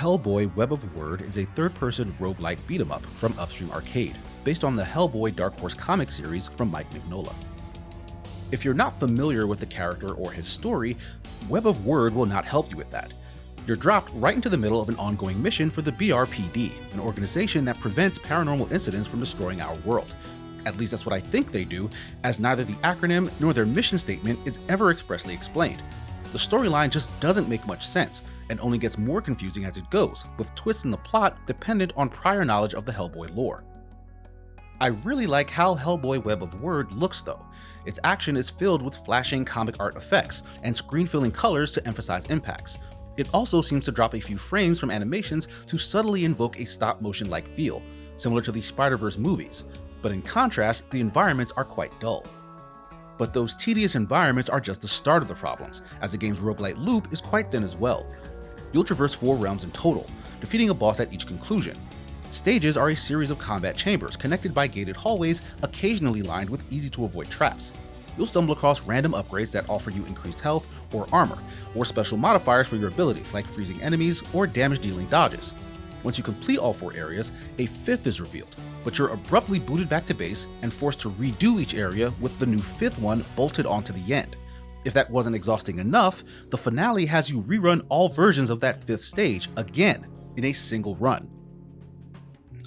Hellboy: Web of Word is a third-person roguelike beat-em-up from Upstream Arcade, based on the Hellboy Dark Horse comic series from Mike Mignola. If you're not familiar with the character or his story, Web of Word will not help you with that. You're dropped right into the middle of an ongoing mission for the BRPD, an organization that prevents paranormal incidents from destroying our world. At least that's what I think they do, as neither the acronym nor their mission statement is ever expressly explained. The storyline just doesn't make much sense, and only gets more confusing as it goes, with twists in the plot dependent on prior knowledge of the Hellboy lore. I really like how Hellboy: Web of Word looks though. Its action is filled with flashing comic art effects and screen-filling colors to emphasize impacts. It also seems to drop a few frames from animations to subtly invoke a stop-motion-like feel, similar to the Spider-Verse movies, but in contrast, the environments are quite dull. But those tedious environments are just the start of the problems, as the game's roguelite loop is quite thin as well. You'll traverse 4 realms in total, defeating a boss at each conclusion. Stages are a series of combat chambers connected by gated hallways, occasionally lined with easy-to-avoid traps. You'll stumble across random upgrades that offer you increased health or armor, or special modifiers for your abilities like freezing enemies or damage-dealing dodges. Once you complete all 4 areas, a 5th is revealed, but you're abruptly booted back to base and forced to redo each area with the new 5th one bolted onto the end. If that wasn't exhausting enough, the finale has you rerun all versions of that 5th stage again, in a single run.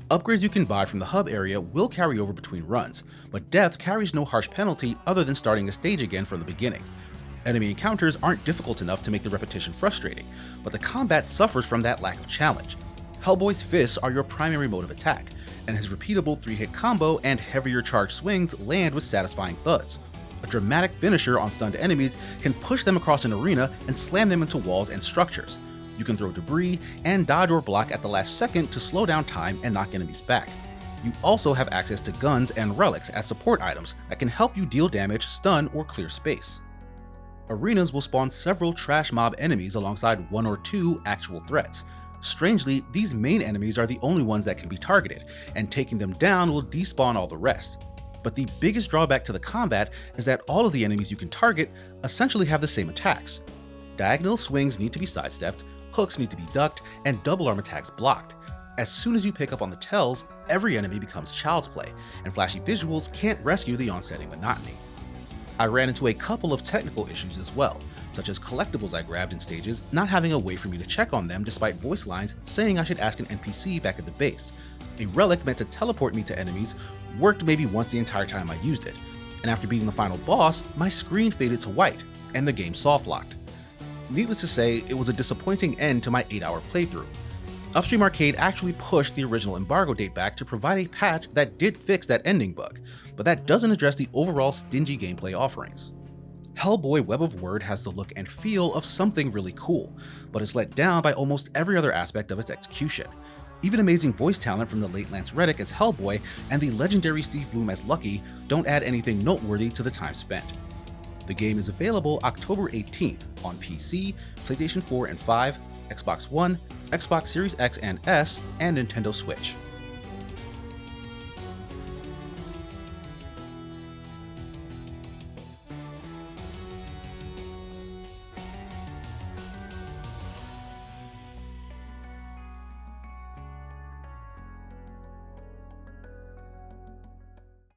Upgrades you can buy from the hub area will carry over between runs, but death carries no harsh penalty other than starting a stage again from the beginning. Enemy encounters aren't difficult enough to make the repetition frustrating, but the combat suffers from that lack of challenge. Hellboy's fists are your primary mode of attack, and his repeatable 3-hit combo and heavier charge swings land with satisfying thuds. A dramatic finisher on stunned enemies can push them across an arena and slam them into walls and structures. You can throw debris and dodge or block at the last second to slow down time and knock enemies back. You also have access to guns and relics as support items that can help you deal damage, stun, or clear space. Arenas will spawn several trash mob enemies alongside 1 or 2 actual threats. Strangely, these main enemies are the only ones that can be targeted, and taking them down will despawn all the rest. But the biggest drawback to the combat is that all of the enemies you can target essentially have the same attacks. Diagonal swings need to be sidestepped, hooks need to be ducked, and double arm attacks blocked. As soon as you pick up on the tells, every enemy becomes child's play, and flashy visuals can't rescue the onsetting monotony. I ran into a couple of technical issues as well, such as collectibles I grabbed in stages not having a way for me to check on them despite voice lines saying I should ask an NPC back at the base. A relic meant to teleport me to enemies worked maybe once the entire time I used it, and after beating the final boss, my screen faded to white, and the game soft-locked. Needless to say, it was a disappointing end to my 8-hour playthrough. Upstream Arcade actually pushed the original embargo date back to provide a patch that did fix that ending bug, but that doesn't address the overall stingy gameplay offerings. Hellboy: Web of Word has the look and feel of something really cool, but is let down by almost every other aspect of its execution. Even amazing voice talent from the late Lance Reddick as Hellboy and the legendary Steve Blum as Lucky don't add anything noteworthy to the time spent. The game is available October 18th on PC, PlayStation 4 and 5, Xbox One, Xbox Series X and S, and Nintendo Switch.